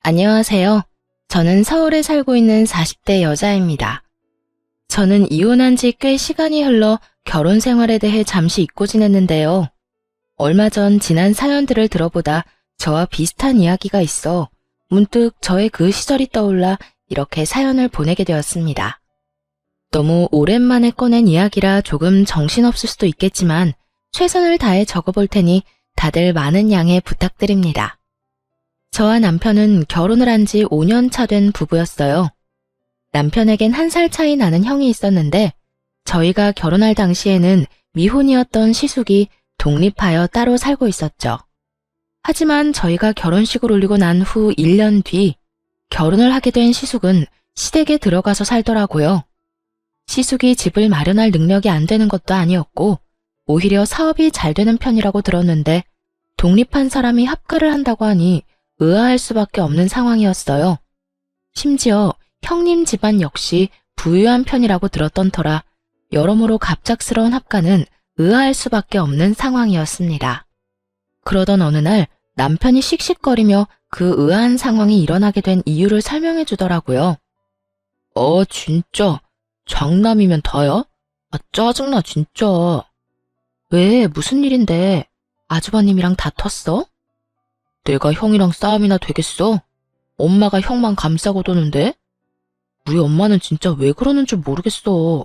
안녕하세요. 저는 서울에 살고 있는 40대 여자입니다. 저는 이혼한 지 꽤 시간이 흘러 결혼 생활에 대해 잠시 잊고 지냈는데요. 얼마 전 지난 사연들을 들어보다 저와 비슷한 이야기가 있어 문득 저의 그 시절이 떠올라 이렇게 사연을 보내게 되었습니다. 너무 오랜만에 꺼낸 이야기라 조금 정신없을 수도 있겠지만 최선을 다해 적어볼 테니 다들 많은 양해 부탁드립니다. 저와 남편은 결혼을 한 지 5년 차 된 부부였어요. 남편에겐 1살 차이 나는 형이 있었는데 저희가 결혼할 당시에는 미혼이었던 시숙이 독립하여 따로 살고 있었죠. 하지만 저희가 결혼식을 올리고 난 후 1년 뒤 결혼을 하게 된 시숙은 시댁에 들어가서 살더라고요. 시숙이 집을 마련할 능력이 안 되는 것도 아니었고 오히려 사업이 잘 되는 편이라고 들었는데 독립한 사람이 합가를 한다고 하니 의아할 수밖에 없는 상황이었어요. 심지어 형님 집안 역시 부유한 편이라고 들었던 터라 여러모로 갑작스러운 합가는 의아할 수밖에 없는 상황이었습니다. 그러던 어느 날 남편이 씩씩거리며 그 의아한 상황이 일어나게 된 이유를 설명해 주더라고요. 진짜 장남이면 다야? 짜증나 진짜. 왜 무슨 일인데? 아주버님이랑 다퉜어? 내가 형이랑 싸움이나 되겠어? 엄마가 형만 감싸고 도는데? 우리 엄마는 진짜 왜 그러는 줄 모르겠어.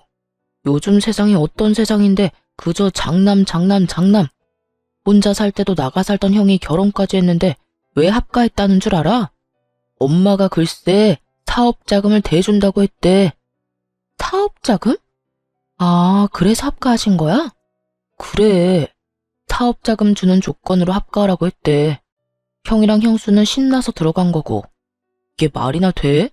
요즘 세상이 어떤 세상인데 그저 장남. 혼자 살 때도 나가 살던 형이 결혼까지 했는데 왜 합가했다는 줄 알아? 엄마가 글쎄 사업자금을 대준다고 했대. 사업자금? 아, 그래서 합가하신 거야? 그래. 사업자금 주는 조건으로 합가하라고 했대. 형이랑 형수는 신나서 들어간 거고. 이게 말이나 돼?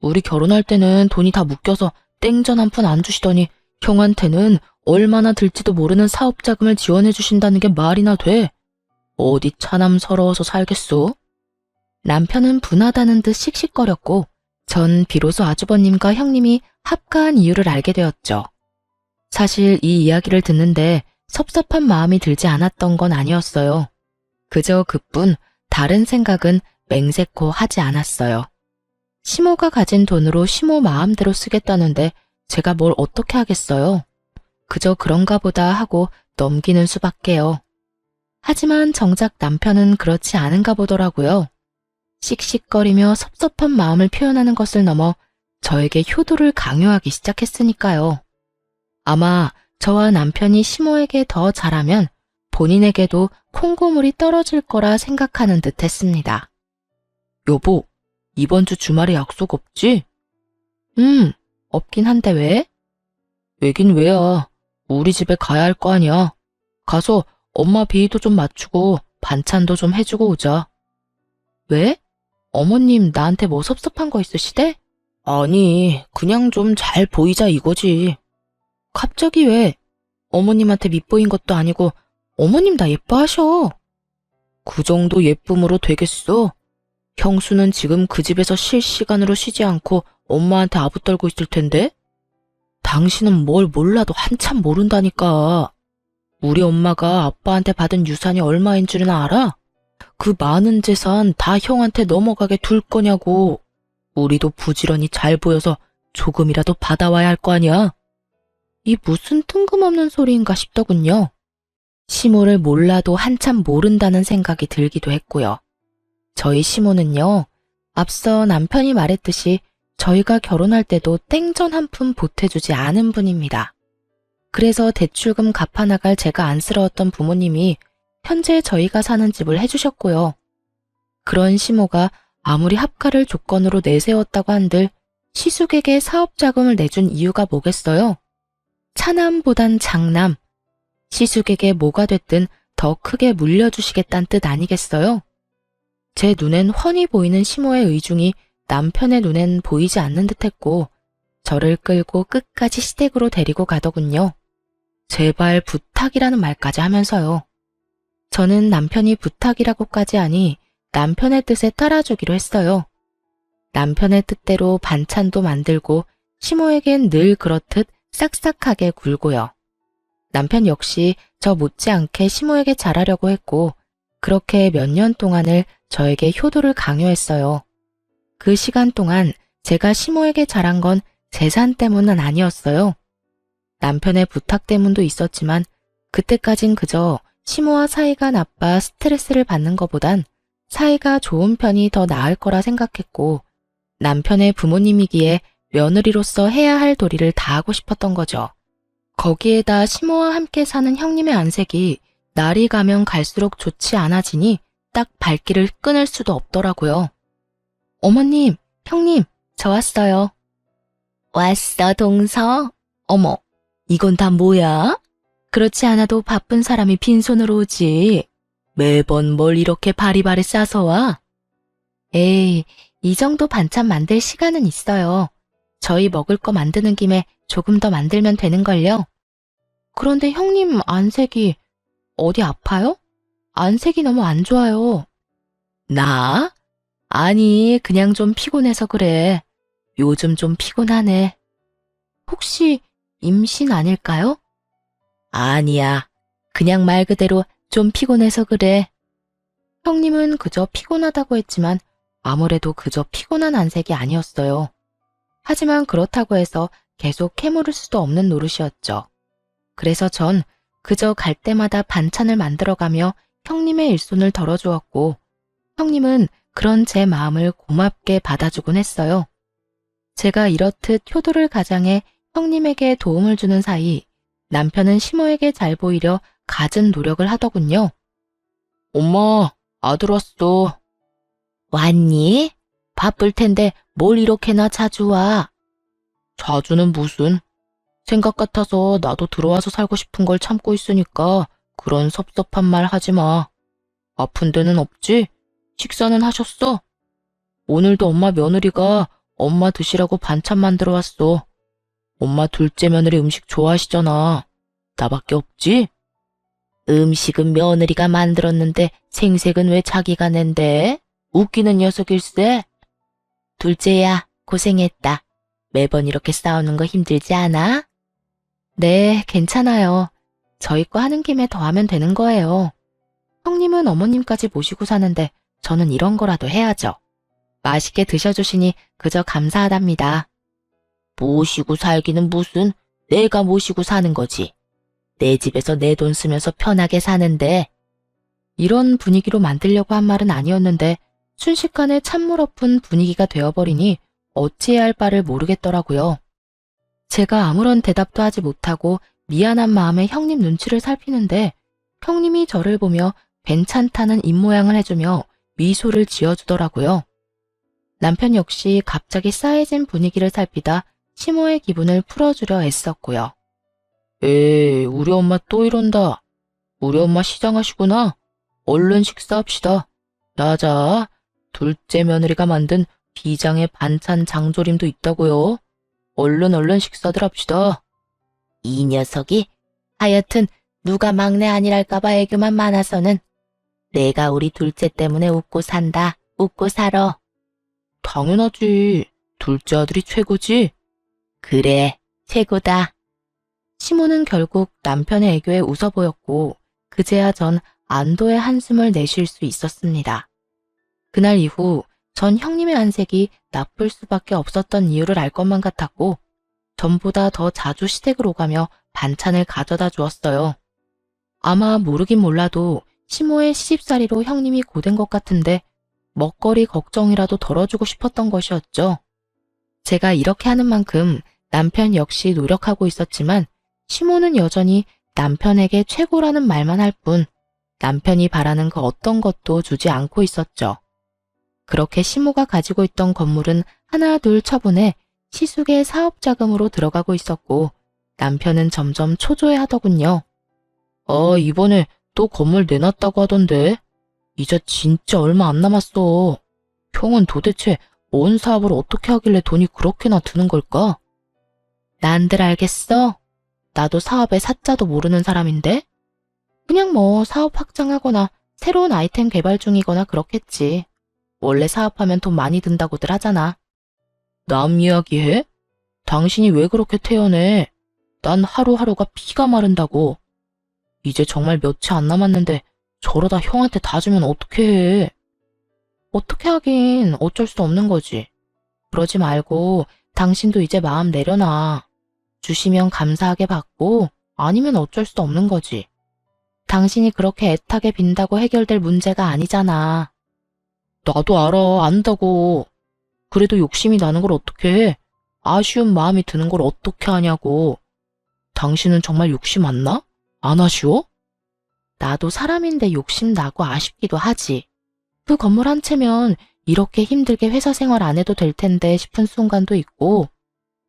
우리 결혼할 때는 돈이 다 묶여서 땡전 한 푼 안 주시더니 형한테는 얼마나 들지도 모르는 사업자금을 지원해 주신다는 게 말이나 돼? 어디 차남 서러워서 살겠소? 남편은 분하다는 듯 씩씩거렸고 전 비로소 아주버님과 형님이 합가한 이유를 알게 되었죠. 사실 이 이야기를 듣는데 섭섭한 마음이 들지 않았던 건 아니었어요. 그저 그뿐 다른 생각은 맹세코 하지 않았어요. 시모가 가진 돈으로 시모 마음대로 쓰겠다는데 제가 뭘 어떻게 하겠어요? 그저 그런가 보다 하고 넘기는 수밖에요. 하지만 정작 남편은 그렇지 않은가 보더라고요. 씩씩거리며 섭섭한 마음을 표현하는 것을 넘어 저에게 효도를 강요하기 시작했으니까요. 아마 저와 남편이 시모에게 더 잘하면 본인에게도 콩고물이 떨어질 거라 생각하는 듯 했습니다. 여보, 이번 주 주말에 약속 없지? 없긴 한데 왜? 왜긴 왜야. 우리 집에 가야 할 거 아니야. 가서 엄마 비위도 좀 맞추고 반찬도 좀 해주고 오자. 왜? 어머님 나한테 뭐 섭섭한 거 있으시대? 아니, 그냥 좀 잘 보이자 이거지. 갑자기 왜? 어머님한테 밉보인 것도 아니고 어머님 나 예뻐하셔. 그 정도 예쁨으로 되겠어? 형수는 지금 그 집에서 실시간으로 쉬지 않고 엄마한테 아부떨고 있을 텐데? 당신은 뭘 몰라도 한참 모른다니까. 우리 엄마가 아빠한테 받은 유산이 얼마인 줄은 알아? 그 많은 재산 다 형한테 넘어가게 둘 거냐고. 우리도 부지런히 잘 보여서 조금이라도 받아와야 할 거 아니야. 이 무슨 뜬금없는 소리인가 싶더군요. 시모를 몰라도 한참 모른다는 생각이 들기도 했고요. 저희 시모는요, 앞서 남편이 말했듯이 저희가 결혼할 때도 땡전 한 푼 보태주지 않은 분입니다. 그래서 대출금 갚아나갈 제가 안쓰러웠던 부모님이 현재 저희가 사는 집을 해주셨고요. 그런 시모가 아무리 합가를 조건으로 내세웠다고 한들 시숙에게 사업자금을 내준 이유가 뭐겠어요? 차남보단 장남, 시숙에게 뭐가 됐든 더 크게 물려주시겠다는 뜻 아니겠어요? 제 눈엔 훤히 보이는 시모의 의중이 남편의 눈엔 보이지 않는 듯했고 저를 끌고 끝까지 시댁으로 데리고 가더군요. 제발 부탁이라는 말까지 하면서요. 저는 남편이 부탁이라고까지 하니 남편의 뜻에 따라주기로 했어요. 남편의 뜻대로 반찬도 만들고 시모에겐 늘 그렇듯 싹싹하게 굴고요. 남편 역시 저 못지않게 시모에게 잘하려고 했고 그렇게 몇 년 동안을 저에게 효도를 강요했어요. 그 시간 동안 제가 시모에게 잘한 건 재산 때문은 아니었어요. 남편의 부탁 때문도 있었지만 그때까진 그저 시모와 사이가 나빠 스트레스를 받는 것보단 사이가 좋은 편이 더 나을 거라 생각했고 남편의 부모님이기에 며느리로서 해야 할 도리를 다하고 싶었던 거죠. 거기에다 시모와 함께 사는 형님의 안색이 날이 가면 갈수록 좋지 않아지니 딱 발길을 끊을 수도 없더라고요. 어머님, 형님, 저 왔어요. 왔어, 동서? 어머, 이건 다 뭐야? 그렇지 않아도 바쁜 사람이 빈손으로 오지. 매번 뭘 이렇게 바리바리 싸서 와? 에이, 이 정도 반찬 만들 시간은 있어요. 저희 먹을 거 만드는 김에 조금 더 만들면 되는걸요. 그런데 형님 안색이 어디 아파요? 안색이 너무 안 좋아요. 나? 아니, 그냥 좀 피곤해서 그래. 요즘 좀 피곤하네. 혹시 임신 아닐까요? 아니야. 그냥 말 그대로 좀 피곤해서 그래. 형님은 그저 피곤하다고 했지만 아무래도 그저 피곤한 안색이 아니었어요. 하지만 그렇다고 해서 계속 캐물을 수도 없는 노릇이었죠. 그래서 전 그저 갈 때마다 반찬을 만들어가며 형님의 일손을 덜어주었고 형님은 그런 제 마음을 고맙게 받아주곤 했어요. 제가 이렇듯 효도를 가장해 형님에게 도움을 주는 사이 남편은 시모에게 잘 보이려 갖은 노력을 하더군요. 엄마, 아들 왔어. 왔니? 바쁠 텐데 뭘 이렇게나 자주 와? 자주는 무슨? 생각 같아서 나도 들어와서 살고 싶은 걸 참고 있으니까 그런 섭섭한 말 하지 마. 아픈 데는 없지? 식사는 하셨어? 오늘도 엄마 며느리가 엄마 드시라고 반찬 만들어 왔어. 엄마 둘째 며느리 음식 좋아하시잖아. 나밖에 없지? 음식은 며느리가 만들었는데 생색은 왜 자기가 낸대? 웃기는 녀석일세. 둘째야, 고생했다. 매번 이렇게 싸우는 거 힘들지 않아? 네, 괜찮아요. 저희 거 하는 김에 더 하면 되는 거예요. 형님은 어머님까지 모시고 사는데 저는 이런 거라도 해야죠. 맛있게 드셔주시니 그저 감사하답니다. 모시고 살기는 무슨, 내가 모시고 사는 거지. 내 집에서 내 돈 쓰면서 편하게 사는데. 이런 분위기로 만들려고 한 말은 아니었는데 순식간에 찬물 엎은 분위기가 되어버리니 어찌해야 할 바를 모르겠더라고요. 제가 아무런 대답도 하지 못하고 미안한 마음에 형님 눈치를 살피는데 형님이 저를 보며 괜찮다는 입모양을 해주며 미소를 지어주더라고요. 남편 역시 갑자기 싸해진 분위기를 살피다 시모의 기분을 풀어주려 애썼고요. 에이, 우리 엄마 또 이런다. 우리 엄마 시장하시구나. 얼른 식사합시다. 나자, 둘째 며느리가 만든 비장의 반찬 장조림도 있다고요. 얼른 식사들 합시다. 이 녀석이 하여튼 누가 막내 아니랄까봐 애교만 많아서는 내가 우리 둘째 때문에 웃고 산다. 웃고 살아. 당연하지. 둘째 아들이 최고지. 그래, 최고다. 시모는 결국 남편의 애교에 웃어 보였고 그제야 전 안도의 한숨을 내쉴 수 있었습니다. 그날 이후 전 형님의 안색이 나쁠 수밖에 없었던 이유를 알 것만 같았고 전보다 더 자주 시댁을 오가며 반찬을 가져다 주었어요. 아마 모르긴 몰라도 시모의 시집살이로 형님이 고된 것 같은데 먹거리 걱정이라도 덜어주고 싶었던 것이었죠. 제가 이렇게 하는 만큼 남편 역시 노력하고 있었지만 시모는 여전히 남편에게 최고라는 말만 할 뿐 남편이 바라는 그 어떤 것도 주지 않고 있었죠. 그렇게 시모가 가지고 있던 건물은 하나 둘 처분해 시숙의 사업자금으로 들어가고 있었고 남편은 점점 초조해하더군요. 이번에 또 건물 내놨다고 하던데 이제 진짜 얼마 안 남았어. 형은 도대체 뭔 사업을 어떻게 하길래 돈이 그렇게나 드는 걸까? 난들 알겠어? 나도 사업의 사자도 모르는 사람인데? 그냥 뭐 사업 확장하거나 새로운 아이템 개발 중이거나 그렇겠지. 원래 사업하면 돈 많이 든다고들 하잖아. 남 이야기해? 당신이 왜 그렇게 태연해? 난 하루하루가 피가 마른다고. 이제 정말 며칠 안 남았는데 저러다 형한테 다 주면 어떡해. 어떻게 하긴 어쩔 수 없는 거지. 그러지 말고 당신도 이제 마음 내려놔. 주시면 감사하게 받고 아니면 어쩔 수 없는 거지. 당신이 그렇게 애타게 빈다고 해결될 문제가 아니잖아. 나도 알아, 안다고. 그래도 욕심이 나는 걸 어떻게 해? 아쉬운 마음이 드는 걸 어떻게 하냐고. 당신은 정말 욕심 안 나? 안 아쉬워? 나도 사람인데 욕심 나고 아쉽기도 하지. 그 건물 한 채면 이렇게 힘들게 회사 생활 안 해도 될 텐데 싶은 순간도 있고.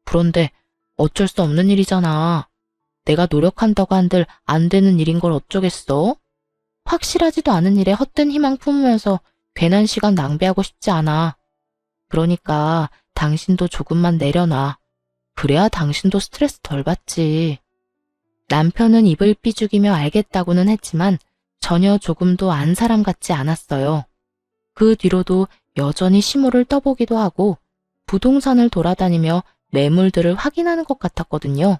그런데 어쩔 수 없는 일이잖아. 내가 노력한다고 한들 안 되는 일인 걸 어쩌겠어? 확실하지도 않은 일에 헛된 희망 품으면서 괜한 시간 낭비하고 싶지 않아. 그러니까 당신도 조금만 내려놔. 그래야 당신도 스트레스 덜 받지. 남편은 입을 삐죽이며 알겠다고는 했지만 전혀 조금도 안 사람 같지 않았어요. 그 뒤로도 여전히 시모를 떠보기도 하고 부동산을 돌아다니며 매물들을 확인하는 것 같았거든요.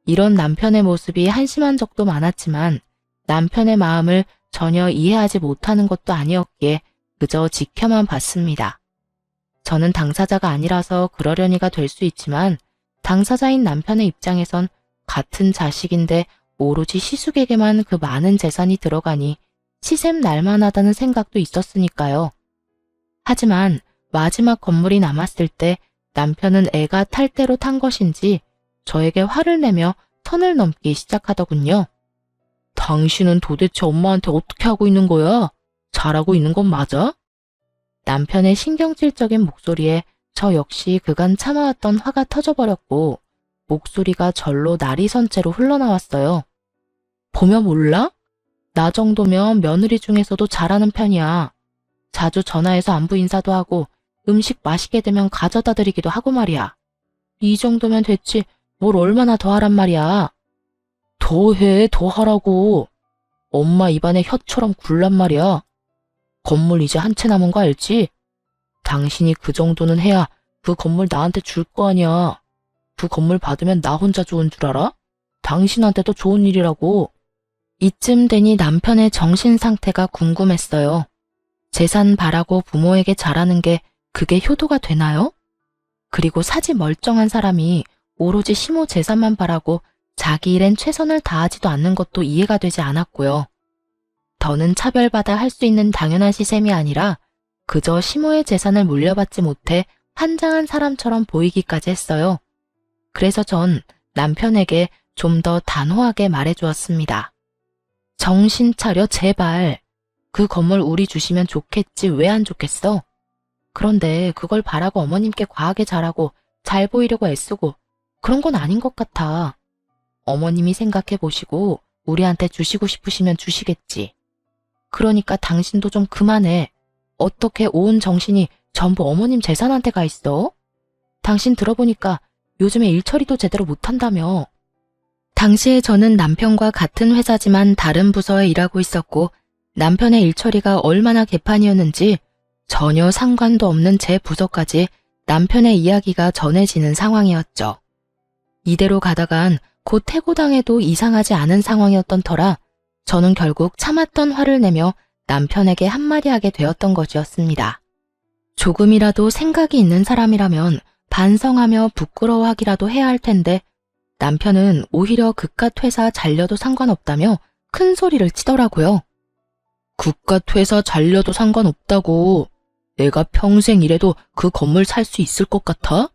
이런 남편의 모습이 한심한 적도 많았지만 남편의 마음을 전혀 이해하지 못하는 것도 아니었기에 그저 지켜만 봤습니다. 저는 당사자가 아니라서 그러려니가 될 수 있지만 당사자인 남편의 입장에선 같은 자식인데 오로지 시숙에게만 그 많은 재산이 들어가니 시샘 날만하다는 생각도 있었으니까요. 하지만 마지막 건물이 남았을 때 남편은 애가 탈 대로 탄 것인지 저에게 화를 내며 선을 넘기 시작하더군요. 당신은 도대체 엄마한테 어떻게 하고 있는 거야? 잘하고 있는 건 맞아? 남편의 신경질적인 목소리에 저 역시 그간 참아왔던 화가 터져버렸고 목소리가 절로 날이 선 채로 흘러나왔어요. 보면 몰라? 나 정도면 며느리 중에서도 잘하는 편이야. 자주 전화해서 안부 인사도 하고 음식 맛있게 되면 가져다 드리기도 하고 말이야. 이 정도면 됐지 뭘 얼마나 더 하란 말이야. 더 해, 더 하라고. 엄마 입안에 혀처럼 굴란 말이야. 건물 이제 한 채 남은 거 알지? 당신이 그 정도는 해야 그 건물 나한테 줄 거 아니야. 그 건물 받으면 나 혼자 좋은 줄 알아? 당신한테도 좋은 일이라고. 이쯤 되니 남편의 정신 상태가 궁금했어요. 재산 바라고 부모에게 잘하는 게 그게 효도가 되나요? 그리고 사지 멀쩡한 사람이 오로지 시모 재산만 바라고 자기 일엔 최선을 다하지도 않는 것도 이해가 되지 않았고요. 더는 차별받아 할 수 있는 당연한 시샘이 아니라 그저 시모의 재산을 물려받지 못해 환장한 사람처럼 보이기까지 했어요. 그래서 전 남편에게 좀 더 단호하게 말해주었습니다. 정신 차려 제발. 그 건물 우리 주시면 좋겠지 왜 안 좋겠어? 그런데 그걸 바라고 어머님께 과하게 잘하고 잘 보이려고 애쓰고 그런 건 아닌 것 같아. 어머님이 생각해 보시고 우리한테 주시고 싶으시면 주시겠지. 그러니까 당신도 좀 그만해. 어떻게 온 정신이 전부 어머님 재산한테 가 있어? 당신 들어보니까 요즘에 일처리도 제대로 못한다며. 당시에 저는 남편과 같은 회사지만 다른 부서에 일하고 있었고 남편의 일처리가 얼마나 개판이었는지 전혀 상관도 없는 제 부서까지 남편의 이야기가 전해지는 상황이었죠. 이대로 가다간 곧 해고당해도 이상하지 않은 상황이었던 터라 저는 결국 참았던 화를 내며 남편에게 한마디 하게 되었던 것이었습니다. 조금이라도 생각이 있는 사람이라면 반성하며 부끄러워하기라도 해야 할 텐데 남편은 오히려 그깟 회사 잘려도 상관없다며 큰 소리를 치더라고요. 그깟 회사 잘려도 상관없다고. 내가 평생 일해도 그 건물 살 수 있을 것 같아?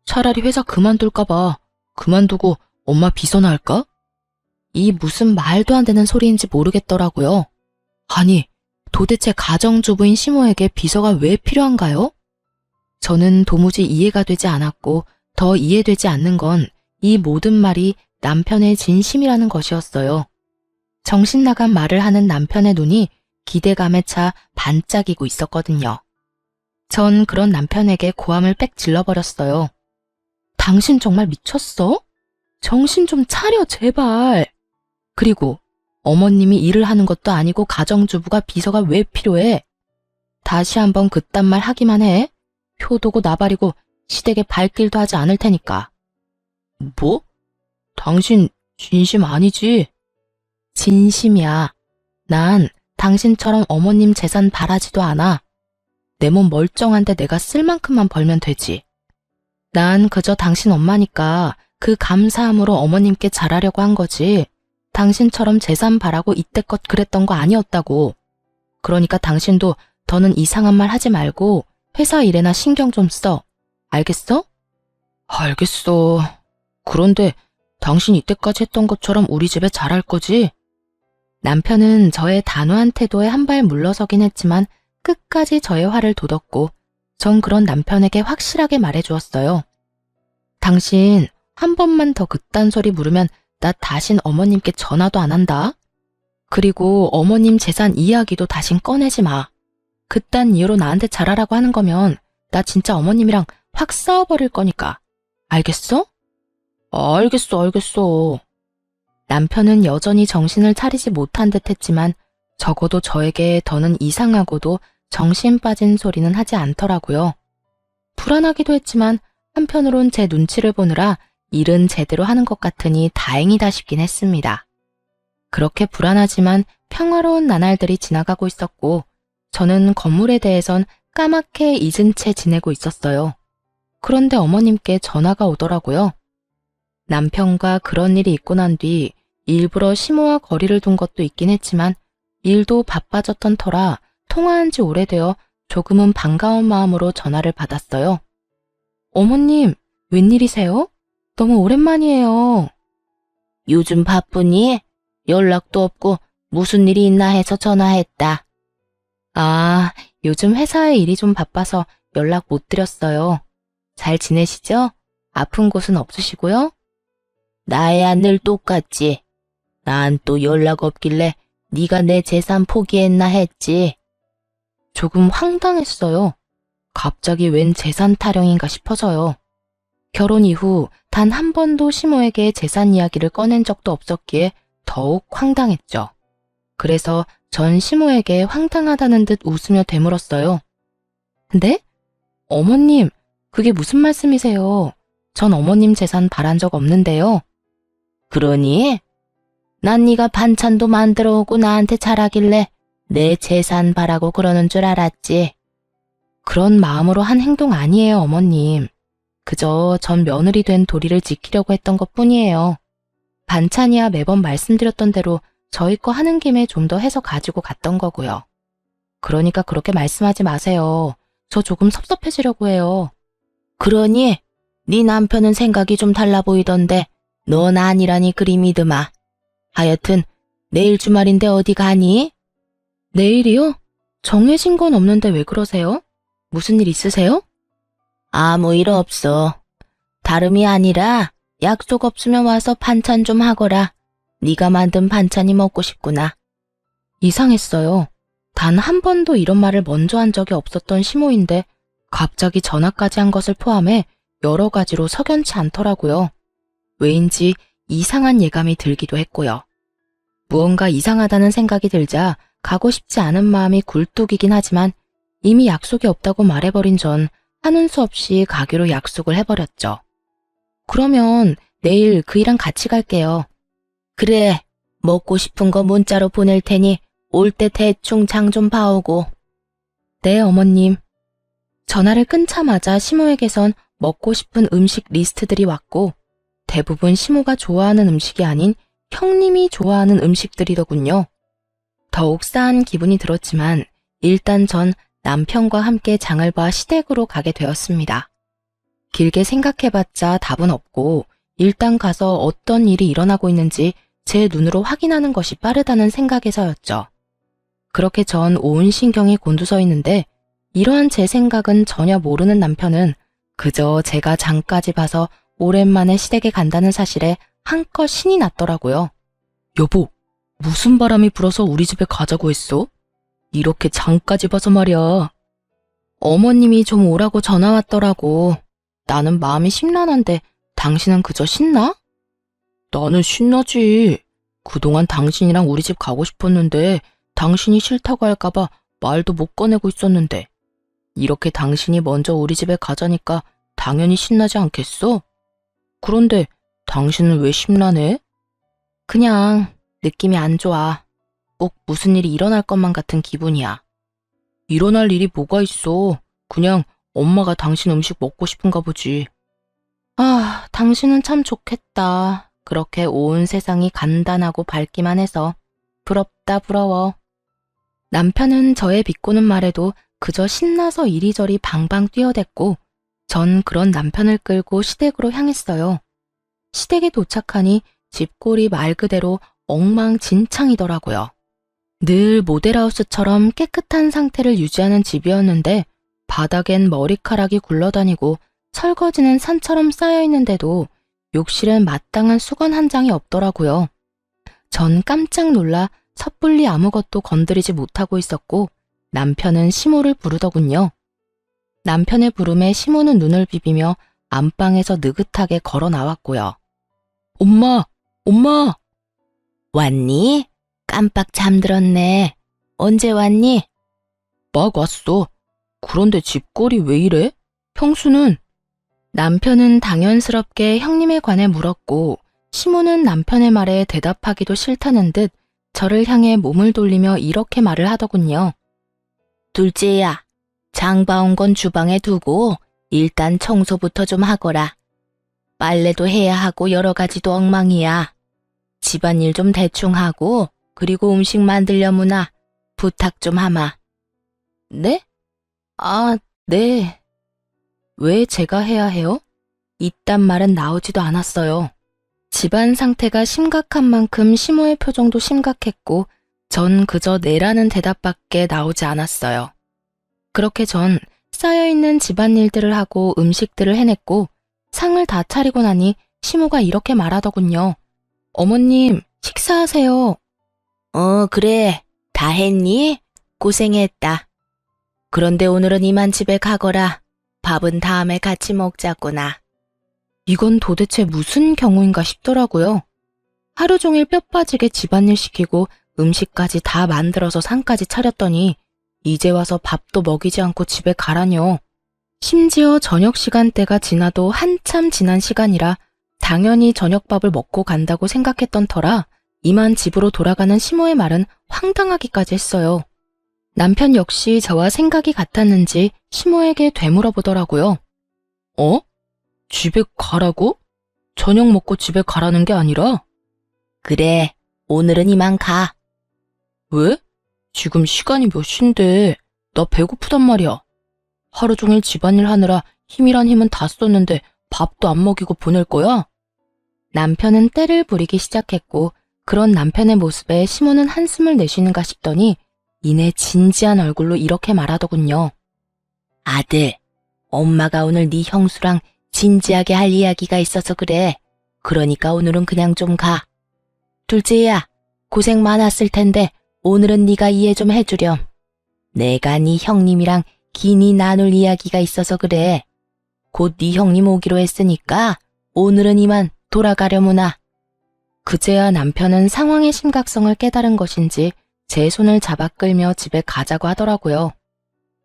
차라리 회사 그만둘까 봐. 그만두고 엄마 비서나 할까? 이 무슨 말도 안 되는 소리인지 모르겠더라고요. 아니, 도대체 가정주부인 시모에게 비서가 왜 필요한가요? 저는 도무지 이해가 되지 않았고 더 이해되지 않는 건 이 모든 말이 남편의 진심이라는 것이었어요. 정신 나간 말을 하는 남편의 눈이 기대감에 차 반짝이고 있었거든요. 전 그런 남편에게 고함을 빽 질러버렸어요. 당신 정말 미쳤어? 정신 좀 차려 제발. 그리고 어머님이 일을 하는 것도 아니고 가정주부가 비서가 왜 필요해? 다시 한번 그딴 말 하기만 해. 효도고 나발이고 시댁에 발길도 하지 않을 테니까. 뭐? 당신 진심 아니지? 진심이야. 난 당신처럼 어머님 재산 바라지도 않아. 내 몸 멀쩡한데 내가 쓸 만큼만 벌면 되지. 난 그저 당신 엄마니까 그 감사함으로 어머님께 잘하려고 한 거지. 당신처럼 재산 바라고 이때껏 그랬던 거 아니었다고. 그러니까 당신도 더는 이상한 말 하지 말고 회사 일에나 신경 좀 써. 알겠어? 알겠어. 그런데 당신 이때까지 했던 것처럼 우리 집에 잘할 거지? 남편은 저의 단호한 태도에 한 발 물러서긴 했지만 끝까지 저의 화를 돋웠고 전 그런 남편에게 확실하게 말해주었어요. 당신 한 번만 더 그딴 소리 물으면 나 다신 어머님께 전화도 안 한다. 그리고 어머님 재산 이야기도 다신 꺼내지 마. 그딴 이유로 나한테 잘하라고 하는 거면 나 진짜 어머님이랑 확 싸워버릴 거니까. 알겠어? 알겠어. 남편은 여전히 정신을 차리지 못한 듯 했지만 적어도 저에게 더는 이상하고도 정신 빠진 소리는 하지 않더라고요. 불안하기도 했지만 한편으론 제 눈치를 보느라 일은 제대로 하는 것 같으니 다행이다 싶긴 했습니다. 그렇게 불안하지만 평화로운 나날들이 지나가고 있었고 저는 건물에 대해선 까맣게 잊은 채 지내고 있었어요. 그런데 어머님께 전화가 오더라고요. 남편과 그런 일이 있고 난 뒤 일부러 시모와 거리를 둔 것도 있긴 했지만 일도 바빠졌던 터라 통화한 지 오래되어 조금은 반가운 마음으로 전화를 받았어요. 어머님, 웬일이세요? 너무 오랜만이에요. 요즘 바쁘니? 연락도 없고 무슨 일이 있나 해서 전화했다. 아, 요즘 회사에 일이 좀 바빠서 연락 못 드렸어요. 잘 지내시죠? 아픈 곳은 없으시고요? 나야 늘 똑같지. 난 또 연락 없길래 네가 내 재산 포기했나 했지. 조금 황당했어요. 갑자기 웬 재산 타령인가 싶어서요. 결혼 이후 단 한 번도 시모에게 재산 이야기를 꺼낸 적도 없었기에 더욱 황당했죠. 그래서 전 시모에게 황당하다는 듯 웃으며 되물었어요. 근데? 어머님, 그게 무슨 말씀이세요? 전 어머님 재산 바란 적 없는데요. 그러니? 난 네가 반찬도 만들어 오고 나한테 잘하길래 내 재산 바라고 그러는 줄 알았지. 그런 마음으로 한 행동 아니에요, 어머님. 그저 전 며느리 된 도리를 지키려고 했던 것뿐이에요. 반찬이야 매번 말씀드렸던 대로 저희 거 하는 김에 좀 더 해서 가지고 갔던 거고요. 그러니까 그렇게 말씀하지 마세요. 저 조금 섭섭해지려고 해요. 그러니? 네 남편은 생각이 좀 달라 보이던데 넌 아니라니 그리 믿으마. 하여튼 내일 주말인데 어디 가니? 내일이요? 정해진 건 없는데 왜 그러세요? 무슨 일 있으세요? 아무 일 없어. 다름이 아니라 약속 없으면 와서 반찬 좀 하거라. 네가 만든 반찬이 먹고 싶구나. 이상했어요. 단 한 번도 이런 말을 먼저 한 적이 없었던 시모인데 갑자기 전화까지 한 것을 포함해 여러 가지로 석연치 않더라고요. 왜인지 이상한 예감이 들기도 했고요. 무언가 이상하다는 생각이 들자 가고 싶지 않은 마음이 굴뚝이긴 하지만 이미 약속이 없다고 말해버린 전 하는 수 없이 가기로 약속을 해버렸죠. 그러면 내일 그이랑 같이 갈게요. 그래, 먹고 싶은 거 문자로 보낼 테니 올 때 대충 장 좀 봐오고. 네, 어머님. 전화를 끊자마자 시모에게선 먹고 싶은 음식 리스트들이 왔고 대부분 시모가 좋아하는 음식이 아닌 형님이 좋아하는 음식들이더군요. 더욱 싸한 기분이 들었지만 일단 전 남편과 함께 장을 봐 시댁으로 가게 되었습니다. 길게 생각해봤자 답은 없고 일단 가서 어떤 일이 일어나고 있는지 제 눈으로 확인하는 것이 빠르다는 생각에서였죠. 그렇게 전 온 신경이 곤두서 있는데 이러한 제 생각은 전혀 모르는 남편은 그저 제가 장까지 봐서 오랜만에 시댁에 간다는 사실에 한껏 신이 났더라고요. 여보, 무슨 바람이 불어서 우리 집에 가자고 했어? 이렇게 장까지 봐서 말이야. 어머님이 좀 오라고 전화 왔더라고. 나는 마음이 심란한데 당신은 그저 신나? 나는 신나지. 그동안 당신이랑 우리 집 가고 싶었는데 당신이 싫다고 할까봐 말도 못 꺼내고 있었는데 이렇게 당신이 먼저 우리 집에 가자니까 당연히 신나지 않겠어? 그런데 당신은 왜 심란해? 그냥 느낌이 안 좋아. 꼭 무슨 일이 일어날 것만 같은 기분이야. 일어날 일이 뭐가 있어. 그냥 엄마가 당신 음식 먹고 싶은가 보지. 아, 당신은 참 좋겠다. 그렇게 온 세상이 간단하고 밝기만 해서. 부럽다, 부러워. 남편은 저의 비꼬는 말에도 그저 신나서 이리저리 방방 뛰어댔고, 전 그런 남편을 끌고 시댁으로 향했어요. 시댁에 도착하니 집골이 말 그대로 엉망진창이더라고요. 늘 모델하우스처럼 깨끗한 상태를 유지하는 집이었는데 바닥엔 머리카락이 굴러다니고 설거지는 산처럼 쌓여있는데도 욕실엔 마땅한 수건 한 장이 없더라고요. 전 깜짝 놀라 섣불리 아무것도 건드리지 못하고 있었고 남편은 시모를 부르더군요. 남편의 부름에 시모는 눈을 비비며 안방에서 느긋하게 걸어 나왔고요. 엄마! 엄마! 왔니? 깜빡 잠들었네. 언제 왔니? 막 왔어. 그런데 집골이 왜 이래? 평수는? 남편은 당연스럽게 형님에 관해 물었고 시모는 남편의 말에 대답하기도 싫다는 듯 저를 향해 몸을 돌리며 이렇게 말을 하더군요. 둘째야, 장 봐온 건 주방에 두고 일단 청소부터 좀 하거라. 빨래도 해야 하고 여러 가지도 엉망이야. 집안일 좀 대충 하고 그리고 음식 만들려무나 부탁 좀 하마. 네? 아, 네. 왜 제가 해야 해요? 이딴 말은 나오지도 않았어요. 집안 상태가 심각한 만큼 시모의 표정도 심각했고 전 그저 네라는 대답밖에 나오지 않았어요. 그렇게 전 쌓여있는 집안일들을 하고 음식들을 해냈고 상을 다 차리고 나니 시모가 이렇게 말하더군요. 어머님, 식사하세요. 그래. 다 했니? 고생했다. 그런데 오늘은 이만 집에 가거라. 밥은 다음에 같이 먹자꾸나. 이건 도대체 무슨 경우인가 싶더라고요. 하루 종일 뼈 빠지게 집안일 시키고 음식까지 다 만들어서 상까지 차렸더니 이제 와서 밥도 먹이지 않고 집에 가라뇨. 심지어 저녁 시간대가 지나도 한참 지난 시간이라 당연히 저녁밥을 먹고 간다고 생각했던 터라 이만 집으로 돌아가는 시모의 말은 황당하기까지 했어요. 남편 역시 저와 생각이 같았는지 시모에게 되물어보더라고요. 어? 집에 가라고? 저녁 먹고 집에 가라는 게 아니라? 그래, 오늘은 이만 가. 왜? 지금 시간이 몇 시인데 나 배고프단 말이야. 하루 종일 집안일 하느라 힘이란 힘은 다 썼는데 밥도 안 먹이고 보낼 거야? 남편은 떼를 부리기 시작했고 그런 남편의 모습에 시모는 한숨을 내쉬는가 싶더니 이내 진지한 얼굴로 이렇게 말하더군요. 아들, 엄마가 오늘 네 형수랑 진지하게 할 이야기가 있어서 그래. 그러니까 오늘은 그냥 좀 가. 둘째야, 고생 많았을 텐데 오늘은 네가 이해 좀 해주렴. 내가 네 형님이랑 긴히 나눌 이야기가 있어서 그래. 곧 네 형님 오기로 했으니까 오늘은 이만 돌아가려무나. 그제야 남편은 상황의 심각성을 깨달은 것인지 제 손을 잡아 끌며 집에 가자고 하더라고요.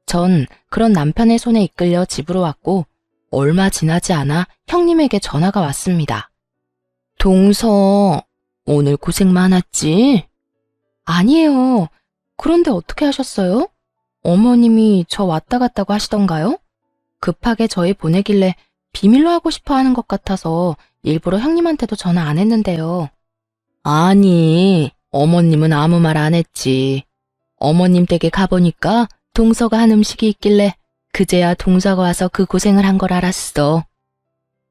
전 그런 남편의 손에 이끌려 집으로 왔고 얼마 지나지 않아 형님에게 전화가 왔습니다. 동서, 오늘 고생 많았지? 아니에요. 그런데 어떻게 하셨어요? 어머님이 저 왔다 갔다고 하시던가요? 급하게 저희 보내길래 비밀로 하고 싶어 하는 것 같아서 일부러 형님한테도 전화 안 했는데요. 아니, 어머님은 아무 말 안 했지. 어머님 댁에 가보니까 동서가 한 음식이 있길래 그제야 동서가 와서 그 고생을 한 걸 알았어.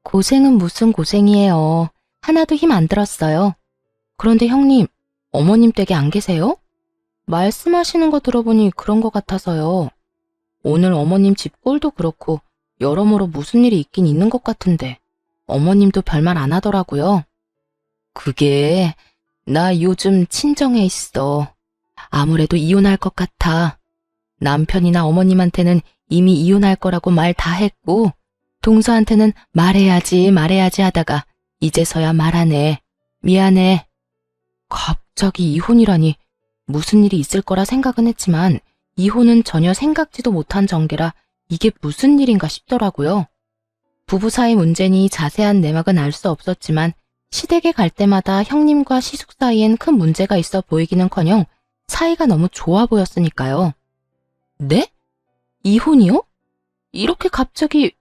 고생은 무슨 고생이에요. 하나도 힘 안 들었어요. 그런데 형님, 어머님 댁에 안 계세요? 말씀하시는 거 들어보니 그런 것 같아서요. 오늘 어머님 집 꼴도 그렇고 여러모로 무슨 일이 있긴 있는 것 같은데 어머님도 별말 안 하더라고요. 그게 나 요즘 친정에 있어. 아무래도 이혼할 것 같아. 남편이나 어머님한테는 이미 이혼할 거라고 말 다 했고 동서한테는 말해야지 하다가 이제서야 말하네. 미안해. 갑자기 이혼이라니 무슨 일이 있을 거라 생각은 했지만 이혼은 전혀 생각지도 못한 전개라 이게 무슨 일인가 싶더라고요. 부부 사이 문제니 자세한 내막은 알 수 없었지만 시댁에 갈 때마다 형님과 시숙 사이엔 큰 문제가 있어 보이기는커녕 사이가 너무 좋아 보였으니까요. 네? 이혼이요? 이렇게 갑자기,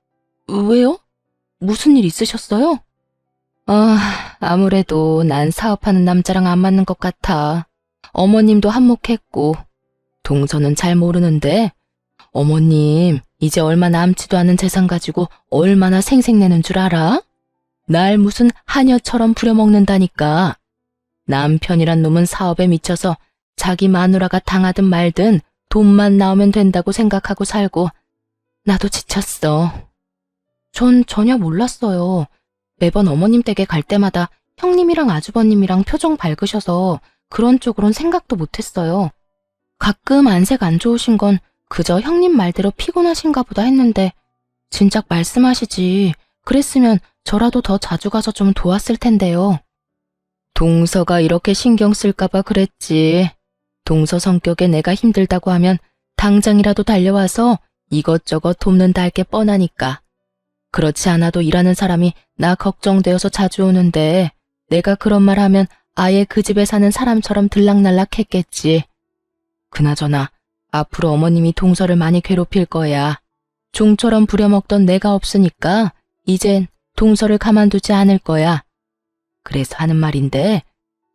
왜요? 무슨 일 있으셨어요? 아무래도 난 사업하는 남자랑 안 맞는 것 같아. 어머님도 한몫했고, 동서는 잘 모르는데, 어머님, 이제 얼마 남지도 않은 재산 가지고 얼마나 생색내는 줄 알아? 날 무슨 하녀처럼 부려먹는다니까. 남편이란 놈은 사업에 미쳐서 자기 마누라가 당하든 말든 돈만 나오면 된다고 생각하고 살고, 나도 지쳤어. 전 전혀 몰랐어요. 매번 어머님 댁에 갈 때마다 형님이랑 아주버님이랑 표정 밝으셔서 그런 쪽으론 생각도 못했어요. 가끔 안색 안 좋으신 건 그저 형님 말대로 피곤하신가 보다 했는데 진작 말씀하시지. 그랬으면 저라도 더 자주 가서 좀 도왔을 텐데요. 동서가 이렇게 신경 쓸까봐 그랬지. 동서 성격에 내가 힘들다고 하면 당장이라도 달려와서 이것저것 돕는다 할 게 뻔하니까. 그렇지 않아도 일하는 사람이 나 걱정되어서 자주 오는데 내가 그런 말 하면 아예 그 집에 사는 사람처럼 들락날락 했겠지. 그나저나 앞으로 어머님이 동서를 많이 괴롭힐 거야. 종처럼 부려먹던 내가 없으니까 이젠 동서를 가만두지 않을 거야. 그래서 하는 말인데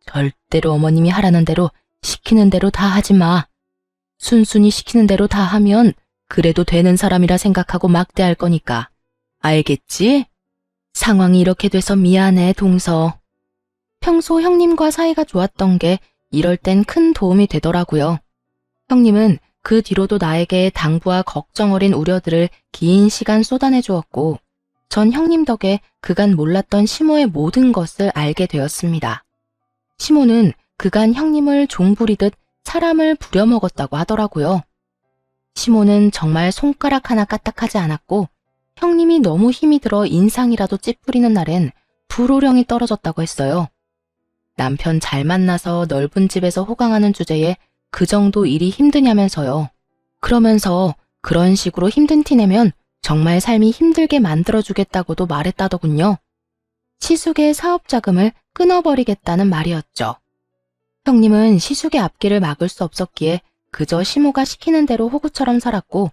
절대로 어머님이 하라는 대로 시키는 대로 다 하지 마. 순순히 시키는 대로 다 하면 그래도 되는 사람이라 생각하고 막대할 거니까. 알겠지? 상황이 이렇게 돼서 미안해, 동서. 평소 형님과 사이가 좋았던 게 이럴 땐 큰 도움이 되더라고요. 형님은 그 뒤로도 나에게 당부와 걱정 어린 우려들을 긴 시간 쏟아내 주었고, 전 형님 덕에 그간 몰랐던 시모의 모든 것을 알게 되었습니다. 시모는 그간 형님을 종부리듯 사람을 부려먹었다고 하더라고요. 시모는 정말 손가락 하나 까딱하지 않았고 형님이 너무 힘이 들어 인상이라도 찌푸리는 날엔 불호령이 떨어졌다고 했어요. 남편 잘 만나서 넓은 집에서 호강하는 주제에 그 정도 일이 힘드냐면서요. 그러면서 그런 식으로 힘든 티 내면 정말 삶이 힘들게 만들어주겠다고도 말했다더군요. 시숙의 사업 자금을 끊어버리겠다는 말이었죠. 형님은 시숙의 앞길을 막을 수 없었기에 그저 시모가 시키는 대로 호구처럼 살았고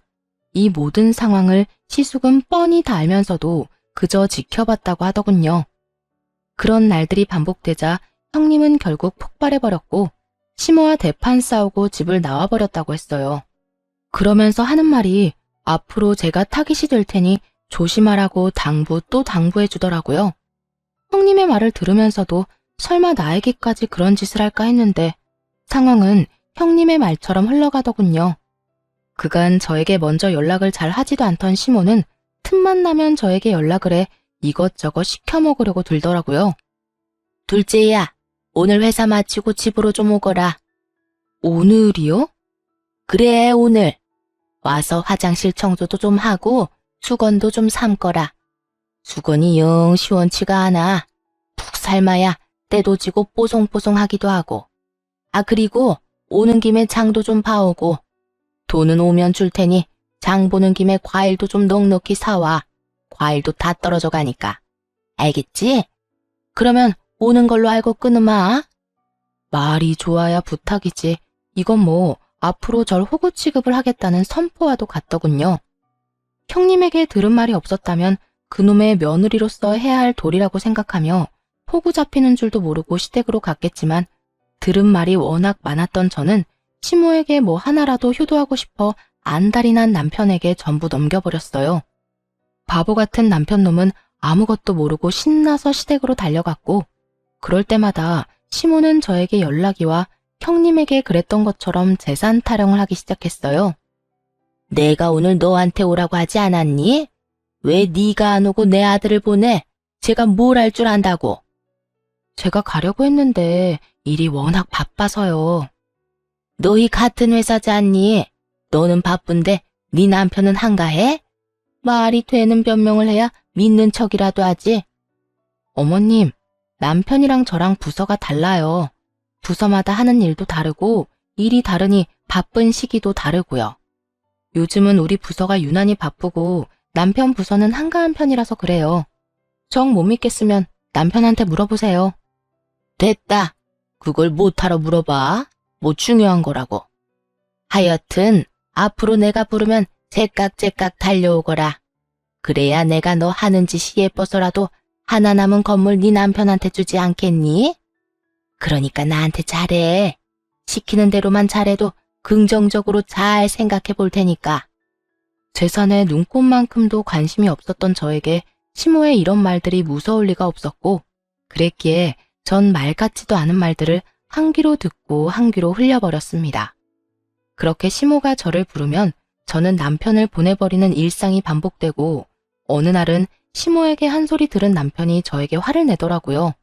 이 모든 상황을 시숙은 뻔히 다 알면서도 그저 지켜봤다고 하더군요. 그런 날들이 반복되자 형님은 결국 폭발해버렸고 시모와 대판 싸우고 집을 나와버렸다고 했어요. 그러면서 하는 말이 앞으로 제가 타깃이 될 테니 조심하라고 당부 또 당부해주더라고요. 형님의 말을 들으면서도 설마 나에게까지 그런 짓을 할까 했는데 상황은 형님의 말처럼 흘러가더군요. 그간 저에게 먼저 연락을 잘 하지도 않던 시모는 틈만 나면 저에게 연락을 해 이것저것 시켜 먹으려고 들더라고요. 둘째야, 오늘 회사 마치고 집으로 좀 오거라. 오늘이요? 그래, 오늘. 와서 화장실 청소도 좀 하고 수건도 좀 삶거라. 수건이 영 시원치가 않아. 푹 삶아야 때도 지고 뽀송뽀송하기도 하고. 그리고 오는 김에 장도 좀 봐오고. 돈은 오면 줄 테니 장 보는 김에 과일도 좀 넉넉히 사와. 과일도 다 떨어져 가니까. 알겠지? 그러면 오는 걸로 알고 끊으마. 말이 좋아야 부탁이지. 이건 뭐 앞으로 절 호구 취급을 하겠다는 선포와도 같더군요. 형님에게 들은 말이 없었다면 그놈의 며느리로서 해야 할 도리라고 생각하며 호구 잡히는 줄도 모르고 시댁으로 갔겠지만 들은 말이 워낙 많았던 저는 시모에게 뭐 하나라도 효도하고 싶어 안달이 난 남편에게 전부 넘겨버렸어요. 바보 같은 남편놈은 아무것도 모르고 신나서 시댁으로 달려갔고 그럴 때마다 시모는 저에게 연락이 와 형님에게 그랬던 것처럼 재산 타령을 하기 시작했어요. 내가 오늘 너한테 오라고 하지 않았니? 왜 네가 안 오고 내 아들을 보내? 제가 뭘 할 줄 안다고. 제가 가려고 했는데 일이 워낙 바빠서요. 너희 같은 회사지 않니? 너는 바쁜데 네 남편은 한가해? 말이 되는 변명을 해야 믿는 척이라도 하지. 어머님, 남편이랑 저랑 부서가 달라요. 부서마다 하는 일도 다르고 일이 다르니 바쁜 시기도 다르고요. 요즘은 우리 부서가 유난히 바쁘고 남편 부서는 한가한 편이라서 그래요. 정 못 믿겠으면 남편한테 물어보세요. 됐다. 그걸 못하러 물어봐. 뭐 중요한 거라고. 하여튼 앞으로 내가 부르면 제깍제깍 달려오거라. 그래야 내가 너 하는 짓이 예뻐서라도 하나 남은 건물 네 남편한테 주지 않겠니? 그러니까 나한테 잘해. 시키는 대로만 잘해도 긍정적으로 잘 생각해 볼 테니까. 재산에 눈꼽만큼도 관심이 없었던 저에게 시모의 이런 말들이 무서울 리가 없었고, 그랬기에 전 말 같지도 않은 말들을 한 귀로 듣고 한 귀로 흘려버렸습니다. 그렇게 시모가 저를 부르면 저는 남편을 보내버리는 일상이 반복되고, 어느 날은 시모에게 한 소리 들은 남편이 저에게 화를 내더라고요.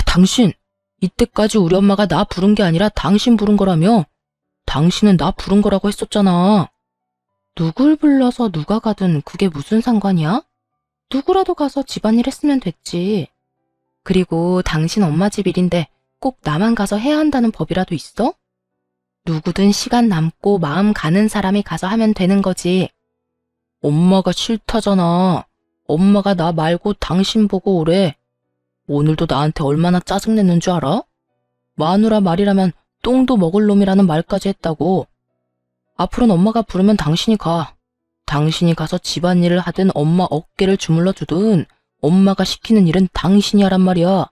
당신, 이때까지 우리 엄마가 나 부른 게 아니라 당신 부른 거라며? 당신은 나 부른 거라고 했었잖아. 누굴 불러서 누가 가든 그게 무슨 상관이야? 누구라도 가서 집안일 했으면 됐지. 그리고 당신 엄마 집 일인데 꼭 나만 가서 해야 한다는 법이라도 있어? 누구든 시간 남고 마음 가는 사람이 가서 하면 되는 거지. 엄마가 싫다잖아. 엄마가 나 말고 당신 보고 오래. 오늘도 나한테 얼마나 짜증냈는 줄 알아? 마누라 말이라면 똥도 먹을 놈이라는 말까지 했다고. 앞으로는 엄마가 부르면 당신이 가. 당신이 가서 집안일을 하든 엄마 어깨를 주물러 주든 엄마가 시키는 일은 당신이 하란 말이야.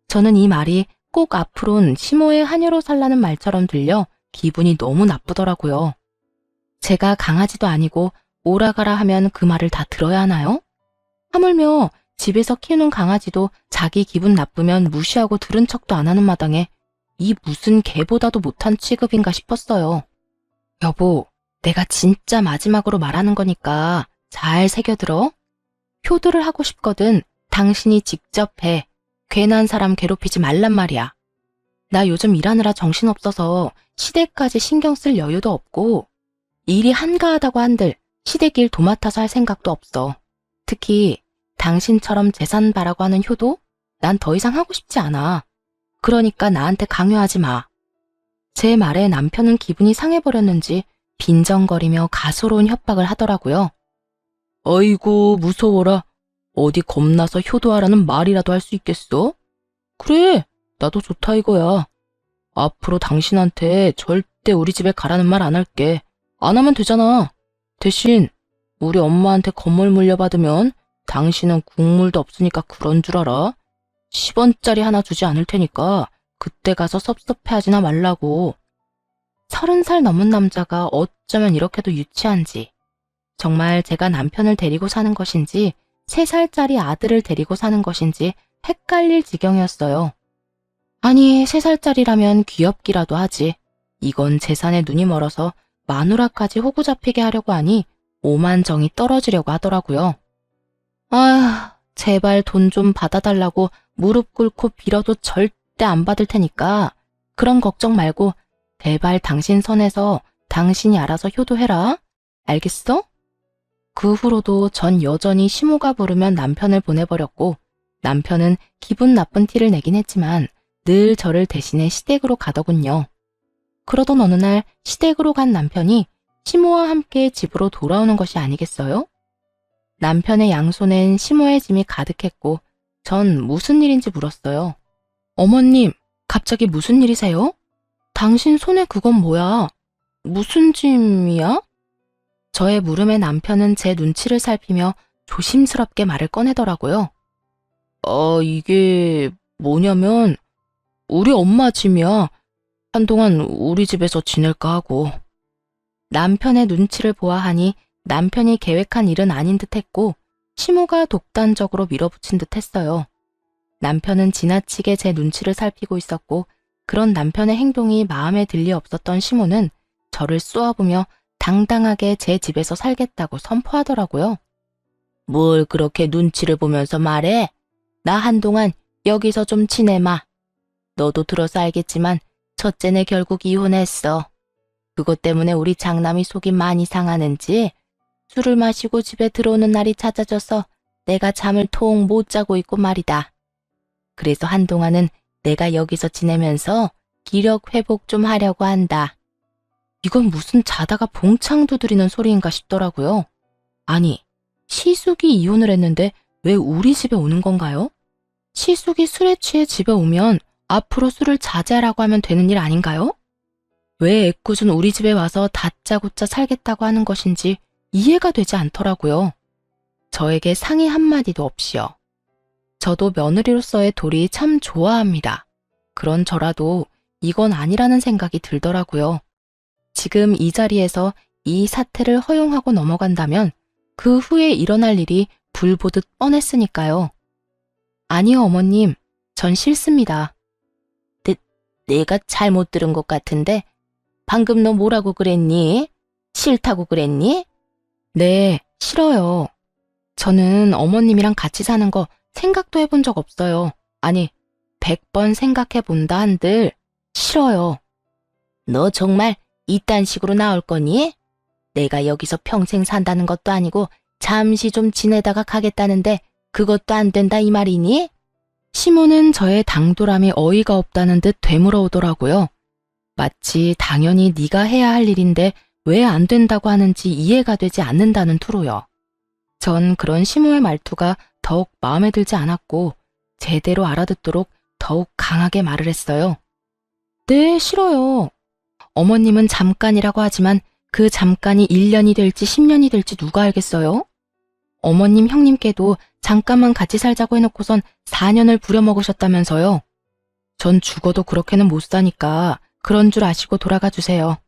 저는 이 말이 꼭 앞으론 시모의 하녀로 살라는 말처럼 들려 기분이 너무 나쁘더라고요. 제가 강아지도 아니고 오라가라 하면 그 말을 다 들어야 하나요? 하물며 집에서 키우는 강아지도 자기 기분 나쁘면 무시하고 들은 척도 안 하는 마당에 이 무슨 개보다도 못한 취급인가 싶었어요. 여보, 내가 진짜 마지막으로 말하는 거니까 잘 새겨들어. 효도를 하고 싶거든 당신이 직접 해. 괜한 사람 괴롭히지 말란 말이야. 나 요즘 일하느라 정신없어서 시댁까지 신경 쓸 여유도 없고 일이 한가하다고 한들 시댁 일 도맡아서 할 생각도 없어. 특히 당신처럼 재산 바라고 하는 효도? 난 더 이상 하고 싶지 않아. 그러니까 나한테 강요하지 마. 제 말에 남편은 기분이 상해버렸는지 빈정거리며 가소로운 협박을 하더라고요. 아이고 무서워라. 어디 겁나서 효도하라는 말이라도 할 수 있겠어? 그래, 나도 좋다 이거야. 앞으로 당신한테 절대 우리 집에 가라는 말 안 할게. 안 하면 되잖아. 대신 우리 엄마한테 건물 물려받으면 당신은 국물도 없으니까 그런 줄 알아? 10원짜리 하나 주지 않을 테니까 그때 가서 섭섭해하지나 말라고. 30살 넘은 남자가 어쩌면 이렇게도 유치한지. 정말 제가 남편을 데리고 사는 것인지 3살짜리 아들을 데리고 사는 것인지 헷갈릴 지경이었어요. 아니, 3살짜리라면 귀엽기라도 하지. 이건 재산에 눈이 멀어서 마누라까지 호구 잡히게 하려고 하니 오만정이 떨어지려고 하더라고요. 아휴, 제발 돈 좀 받아달라고 무릎 꿇고 빌어도 절대 안 받을 테니까 그런 걱정 말고 제발 당신 선에서 당신이 알아서 효도해라. 알겠어? 그 후로도 전 여전히 시모가 부르면 남편을 보내버렸고 남편은 기분 나쁜 티를 내긴 했지만 늘 저를 대신해 시댁으로 가더군요. 그러던 어느 날 시댁으로 간 남편이 시모와 함께 집으로 돌아오는 것이 아니겠어요? 남편의 양손엔 시모의 짐이 가득했고 전 무슨 일인지 물었어요. 어머님, 갑자기 무슨 일이세요? 당신 손에 그건 뭐야? 무슨 짐이야? 저의 물음에 남편은 제 눈치를 살피며 조심스럽게 말을 꺼내더라고요. 이게 뭐냐면 우리 엄마 짐이야. 한동안 우리 집에서 지낼까 하고. 남편의 눈치를 보아하니 남편이 계획한 일은 아닌 듯 했고 시모가 독단적으로 밀어붙인 듯 했어요. 남편은 지나치게 제 눈치를 살피고 있었고 그런 남편의 행동이 마음에 들 리 없었던 시모는 저를 쏘아보며 당당하게 제 집에서 살겠다고 선포하더라고요. 뭘 그렇게 눈치를 보면서 말해? 나 한동안 여기서 좀 지내마. 너도 들어서 알겠지만 첫째네 결국 이혼했어. 그것 때문에 우리 장남이 속이 많이 상하는지 술을 마시고 집에 들어오는 날이 잦아져서 내가 잠을 통 못 자고 있고 말이다. 그래서 한동안은 내가 여기서 지내면서 기력 회복 좀 하려고 한다. 이건 무슨 자다가 봉창 두드리는 소리인가 싶더라고요. 아니, 시숙이 이혼을 했는데 왜 우리 집에 오는 건가요? 시숙이 술에 취해 집에 오면 앞으로 술을 자제하라고 하면 되는 일 아닌가요? 왜 애꿎은 우리 집에 와서 다짜고짜 살겠다고 하는 것인지 이해가 되지 않더라고요. 저에게 상의 한마디도 없이요. 저도 며느리로서의 도리 참 좋아합니다. 그런 저라도 이건 아니라는 생각이 들더라고요. 지금 이 자리에서 이 사태를 허용하고 넘어간다면 그 후에 일어날 일이 불보듯 뻔했으니까요. 아니요, 어머님. 전 싫습니다. 내가 잘못 들은 것 같은데 방금 너 뭐라고 그랬니? 싫다고 그랬니? 네, 싫어요. 저는 어머님이랑 같이 사는 거 생각도 해본 적 없어요. 아니, 100번 생각해 본다 한들 싫어요. 너 정말 이딴 식으로 나올 거니? 내가 여기서 평생 산다는 것도 아니고 잠시 좀 지내다가 가겠다는데 그것도 안 된다 이 말이니? 시모는 저의 당돌함이 어이가 없다는 듯 되물어오더라고요. 마치 당연히 네가 해야 할 일인데 왜 안 된다고 하는지 이해가 되지 않는다는 투로요. 전 그런 시모의 말투가 더욱 마음에 들지 않았고 제대로 알아듣도록 더욱 강하게 말을 했어요. 네, 싫어요. 어머님은 잠깐이라고 하지만 그 잠깐이 1년이 될지 10년이 될지 누가 알겠어요? 어머님 형님께도 잠깐만 같이 살자고 해놓고선 4년을 부려먹으셨다면서요. 전 죽어도 그렇게는 못 사니까 그런 줄 아시고 돌아가 주세요.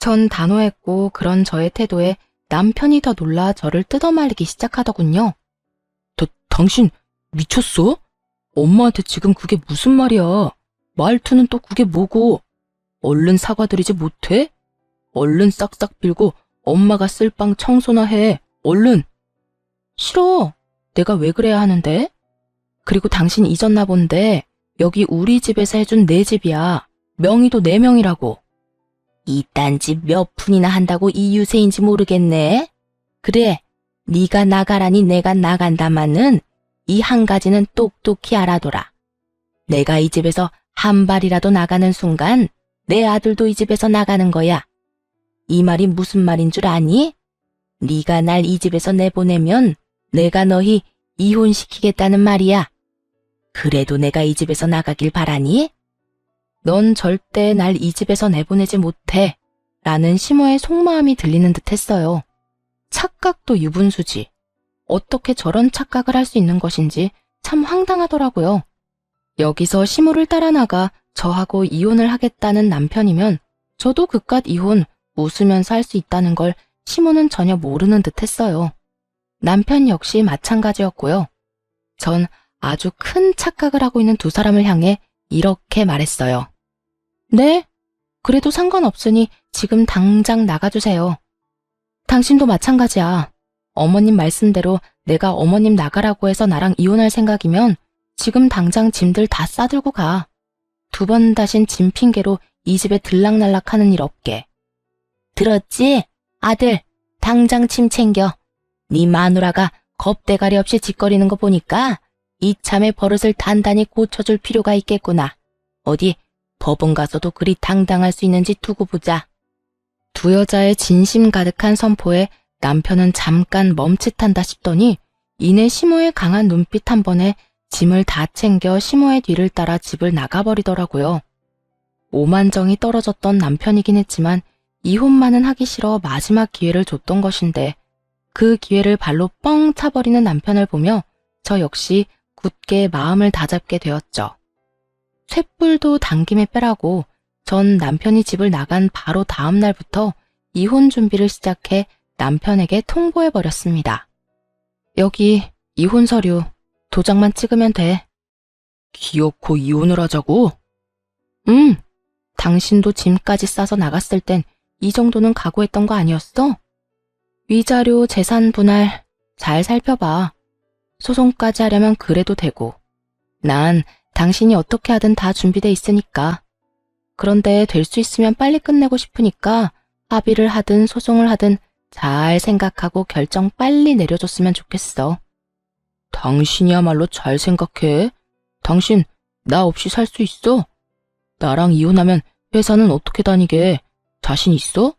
전 단호했고 그런 저의 태도에 남편이 더 놀라 저를 뜯어말리기 시작하더군요. 당신 미쳤어? 엄마한테 지금 그게 무슨 말이야? 말투는 또 그게 뭐고? 얼른 사과드리지 못해? 얼른 싹싹 빌고 엄마가 쓸 빵 청소나 해. 얼른. 싫어. 내가 왜 그래야 하는데? 그리고 당신 잊었나 본데 여기 우리 집에서 해준 내 집이야. 명의도 내 명이라고. 이딴 집 몇 푼이나 한다고 이 유세인지 모르겠네. 그래, 네가 나가라니 내가 나간다마는 이 한 가지는 똑똑히 알아둬라. 내가 이 집에서 한 발이라도 나가는 순간 내 아들도 이 집에서 나가는 거야. 이 말이 무슨 말인 줄 아니? 네가 날 이 집에서 내보내면 내가 너희 이혼시키겠다는 말이야. 그래도 내가 이 집에서 나가길 바라니? 넌 절대 날 이 집에서 내보내지 못해. 라는 시모의 속마음이 들리는 듯 했어요. 착각도 유분수지. 어떻게 저런 착각을 할 수 있는 것인지 참 황당하더라고요. 여기서 시모를 따라 나가 저하고 이혼을 하겠다는 남편이면 저도 그깟 이혼 웃으면서 할 수 있다는 걸 시모는 전혀 모르는 듯 했어요. 남편 역시 마찬가지였고요. 전 아주 큰 착각을 하고 있는 두 사람을 향해 이렇게 말했어요. 네? 그래도 상관없으니 지금 당장 나가주세요. 당신도 마찬가지야. 어머님 말씀대로 내가 어머님 나가라고 해서 나랑 이혼할 생각이면 지금 당장 짐들 다 싸들고 가. 두 번 다신 짐 핑계로 이 집에 들락날락하는 일 없게. 들었지? 아들, 당장 짐 챙겨. 네 마누라가 겁대가리 없이 짓거리는 거 보니까 이참에 버릇을 단단히 고쳐줄 필요가 있겠구나. 어디 법원 가서도 그리 당당할 수 있는지 두고 보자. 두 여자의 진심 가득한 선포에 남편은 잠깐 멈칫한다 싶더니 이내 시모의 강한 눈빛 한 번에 짐을 다 챙겨 시모의 뒤를 따라 집을 나가버리더라고요. 오만정이 떨어졌던 남편이긴 했지만 이혼만은 하기 싫어 마지막 기회를 줬던 것인데 그 기회를 발로 뻥 차버리는 남편을 보며 저 역시 굳게 마음을 다잡게 되었죠. 쇳불도 당김에 빼라고 전 남편이 집을 나간 바로 다음 날부터 이혼 준비를 시작해 남편에게 통보해버렸습니다. 여기 이혼 서류 도장만 찍으면 돼. 기어코 이혼을 하자고? 당신도 짐까지 싸서 나갔을 땐 이 정도는 각오했던 거 아니었어? 위자료, 재산 분할 잘 살펴봐. 소송까지 하려면 그래도 되고. 난 당신이 어떻게 하든 다 준비돼 있으니까. 그런데 될 수 있으면 빨리 끝내고 싶으니까 합의를 하든 소송을 하든 잘 생각하고 결정 빨리 내려줬으면 좋겠어. 당신이야말로 잘 생각해. 당신 나 없이 살 수 있어? 나랑 이혼하면 회사는 어떻게 다니게? 자신 있어?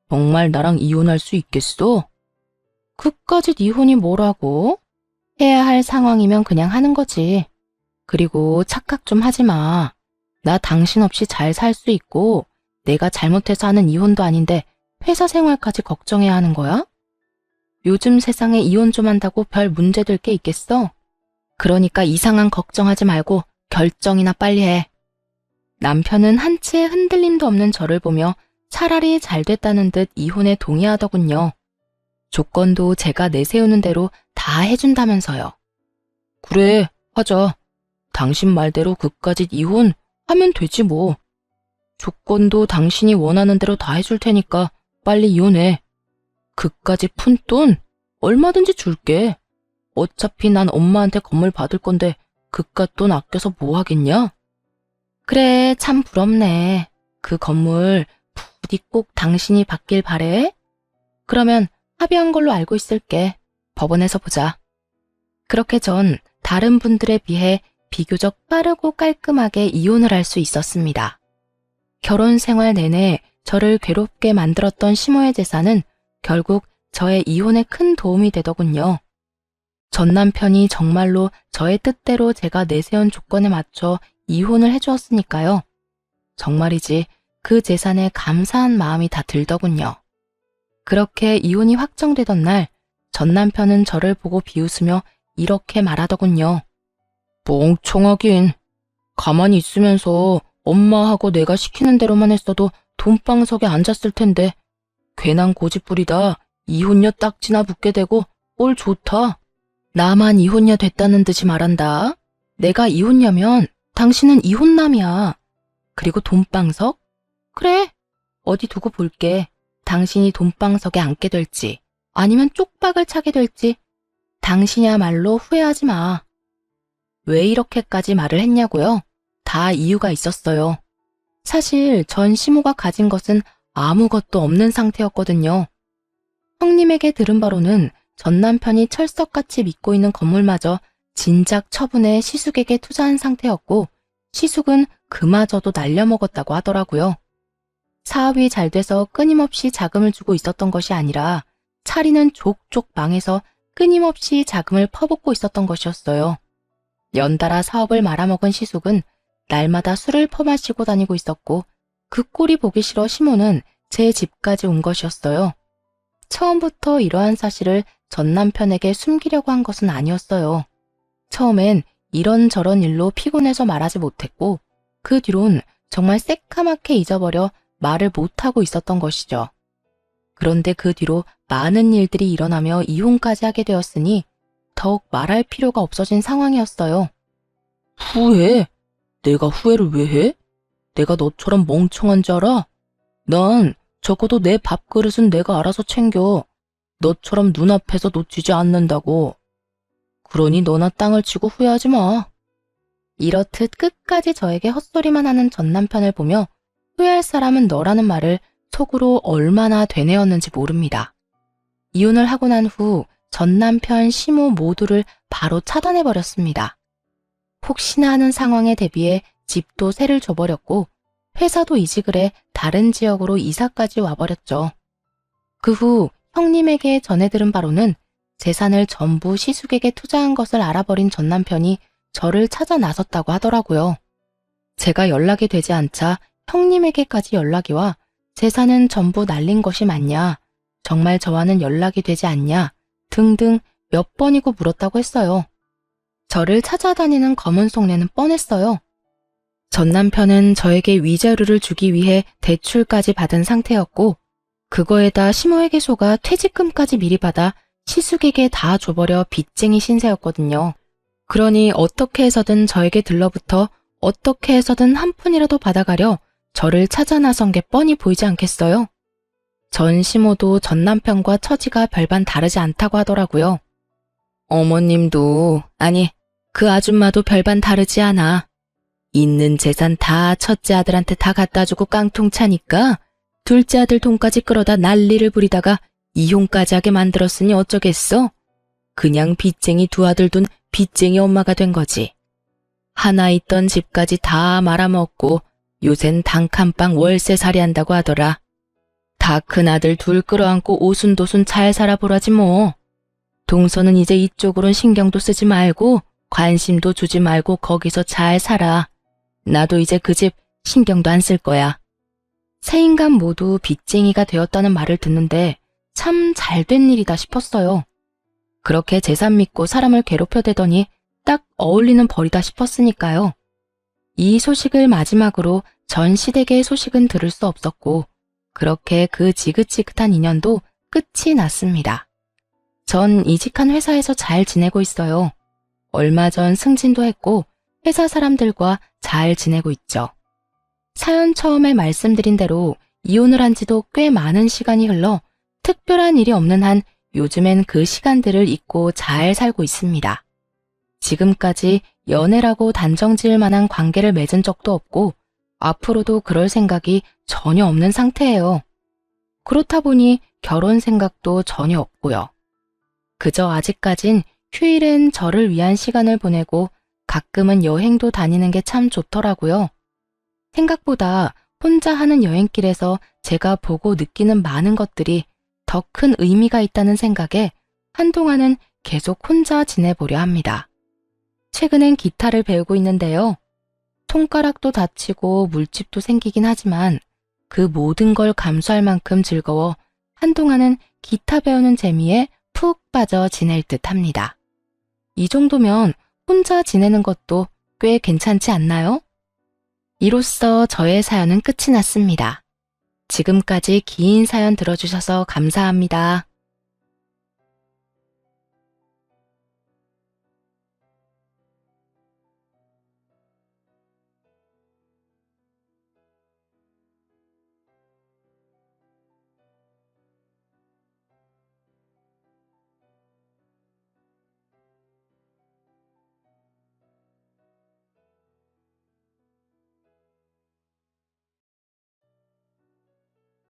정말 나랑 이혼할 수 있겠어? 그까짓 이혼이 뭐라고? 해야 할 상황이면 그냥 하는 거지. 그리고 착각 좀 하지 마. 나 당신 없이 잘 살 수 있고 내가 잘못해서 하는 이혼도 아닌데 회사 생활까지 걱정해야 하는 거야? 요즘 세상에 이혼 좀 한다고 별 문제될 게 있겠어? 그러니까 이상한 걱정하지 말고 결정이나 빨리 해. 남편은 한치의 흔들림도 없는 저를 보며 차라리 잘 됐다는 듯 이혼에 동의하더군요. 조건도 제가 내세우는 대로 다 해준다면서요. 그래, 하자. 당신 말대로 그까짓 이혼 하면 되지 뭐. 조건도 당신이 원하는 대로 다 해줄 테니까 빨리 이혼해. 그까짓 푼돈 얼마든지 줄게. 어차피 난 엄마한테 건물 받을 건데 그깟 돈 아껴서 뭐 하겠냐? 그래, 참 부럽네. 그 건물 부디 꼭 당신이 받길 바래. 그러면 합의한 걸로 알고 있을게. 법원에서 보자. 그렇게 전 다른 분들에 비해 비교적 빠르고 깔끔하게 이혼을 할 수 있었습니다. 결혼 생활 내내 저를 괴롭게 만들었던 시모의 재산은 결국 저의 이혼에 큰 도움이 되더군요. 전 남편이 정말로 저의 뜻대로 제가 내세운 조건에 맞춰 이혼을 해주었으니까요. 정말이지 그 재산에 감사한 마음이 다 들더군요. 그렇게 이혼이 확정되던 날, 전 남편은 저를 보고 비웃으며 이렇게 말하더군요. 멍청하긴. 가만히 있으면서 엄마하고 내가 시키는 대로만 했어도 돈방석에 앉았을 텐데 괜한 고집부리다 이혼녀 딱지나 붙게 되고 꼴 좋다. 나만 이혼녀 됐다는 듯이 말한다. 내가 이혼녀면 당신은 이혼남이야. 그리고 돈방석? 그래, 어디 두고 볼게. 당신이 돈방석에 앉게 될지 아니면 쪽박을 차게 될지 당신이야말로 후회하지 마. 왜 이렇게까지 말을 했냐고요? 다 이유가 있었어요. 사실 전 시모가 가진 것은 아무것도 없는 상태였거든요. 형님에게 들은 바로는 전 남편이 철석같이 믿고 있는 건물마저 진작 처분해 시숙에게 투자한 상태였고 시숙은 그마저도 날려먹었다고 하더라고요. 사업이 잘 돼서 끊임없이 자금을 주고 있었던 것이 아니라 차리는 족족 망해서 끊임없이 자금을 퍼붓고 있었던 것이었어요. 연달아 사업을 말아먹은 시숙은 날마다 술을 퍼마시고 다니고 있었고 그 꼴이 보기 싫어 시모는 제 집까지 온 것이었어요. 처음부터 이러한 사실을 전 남편에게 숨기려고 한 것은 아니었어요. 처음엔 이런저런 일로 피곤해서 말하지 못했고 그 뒤론 정말 새까맣게 잊어버려 말을 못하고 있었던 것이죠. 그런데 그 뒤로 많은 일들이 일어나며 이혼까지 하게 되었으니 더욱 말할 필요가 없어진 상황이었어요. 후회? 내가 후회를 왜 해? 내가 너처럼 멍청한 줄 알아? 난 적어도 내 밥그릇은 내가 알아서 챙겨. 너처럼 눈앞에서 놓치지 않는다고. 그러니 너나 땅을 치고 후회하지 마. 이렇듯 끝까지 저에게 헛소리만 하는 전 남편을 보며 후회할 사람은 너라는 말을 속으로 얼마나 되뇌었는지 모릅니다. 이혼을 하고 난 후 전 남편, 시모 모두를 바로 차단해버렸습니다. 혹시나 하는 상황에 대비해 집도 세를 줘버렸고 회사도 이직을 해 다른 지역으로 이사까지 와버렸죠. 그 후 형님에게 전해 들은 바로는 재산을 전부 시숙에게 투자한 것을 알아버린 전 남편이 저를 찾아 나섰다고 하더라고요. 제가 연락이 되지 않자 형님에게까지 연락이 와 재산은 전부 날린 것이 맞냐, 정말 저와는 연락이 되지 않냐 등등 몇 번이고 물었다고 했어요. 저를 찾아다니는 검은 속내는 뻔했어요. 전 남편은 저에게 위자료를 주기 위해 대출까지 받은 상태였고 그거에다 시모에게 속아 퇴직금까지 미리 받아 시숙에게 다 줘버려 빚쟁이 신세였거든요. 그러니 어떻게 해서든 저에게 들러붙어 어떻게 해서든 한 푼이라도 받아가려 저를 찾아 나선 게 뻔히 보이지 않겠어요? 전 시모도 전 남편과 처지가 별반 다르지 않다고 하더라고요. 어머님도, 아니, 그 아줌마도 별반 다르지 않아. 있는 재산 다 첫째 아들한테 다 갖다 주고 깡통 차니까 둘째 아들 돈까지 끌어다 난리를 부리다가 이혼까지 하게 만들었으니 어쩌겠어? 그냥 빚쟁이 두 아들 둔 빚쟁이 엄마가 된 거지. 하나 있던 집까지 다 말아먹고 요샌 단칸방 월세살이 한다고 하더라. 다 큰 아들 둘 끌어안고 오순도순 잘 살아보라지 뭐. 동서는 이제 이쪽으론 신경도 쓰지 말고 관심도 주지 말고 거기서 잘 살아. 나도 이제 그 집 신경도 안 쓸 거야. 세 인간 모두 빚쟁이가 되었다는 말을 듣는데 참 잘된 일이다 싶었어요. 그렇게 재산 믿고 사람을 괴롭혀대더니 딱 어울리는 벌이다 싶었으니까요. 이 소식을 마지막으로 전 시댁의 소식은 들을 수 없었고 그렇게 그 지긋지긋한 인연도 끝이 났습니다. 전 이직한 회사에서 잘 지내고 있어요. 얼마 전 승진도 했고 회사 사람들과 잘 지내고 있죠. 사연 처음에 말씀드린 대로 이혼을 한 지도 꽤 많은 시간이 흘러 특별한 일이 없는 한 요즘엔 그 시간들을 잊고 잘 살고 있습니다. 지금까지 연애라고 단정 지을 만한 관계를 맺은 적도 없고 앞으로도 그럴 생각이 전혀 없는 상태예요. 그렇다 보니 결혼 생각도 전혀 없고요. 그저 아직까진 휴일엔 저를 위한 시간을 보내고 가끔은 여행도 다니는 게 참 좋더라고요. 생각보다 혼자 하는 여행길에서 제가 보고 느끼는 많은 것들이 더 큰 의미가 있다는 생각에 한동안은 계속 혼자 지내보려 합니다. 최근엔 기타를 배우고 있는데요. 손가락도 다치고 물집도 생기긴 하지만 그 모든 걸 감수할 만큼 즐거워 한동안은 기타 배우는 재미에 푹 빠져 지낼 듯 합니다. 이 정도면 혼자 지내는 것도 꽤 괜찮지 않나요? 이로써 저의 사연은 끝이 났습니다. 지금까지 긴 사연 들어주셔서 감사합니다.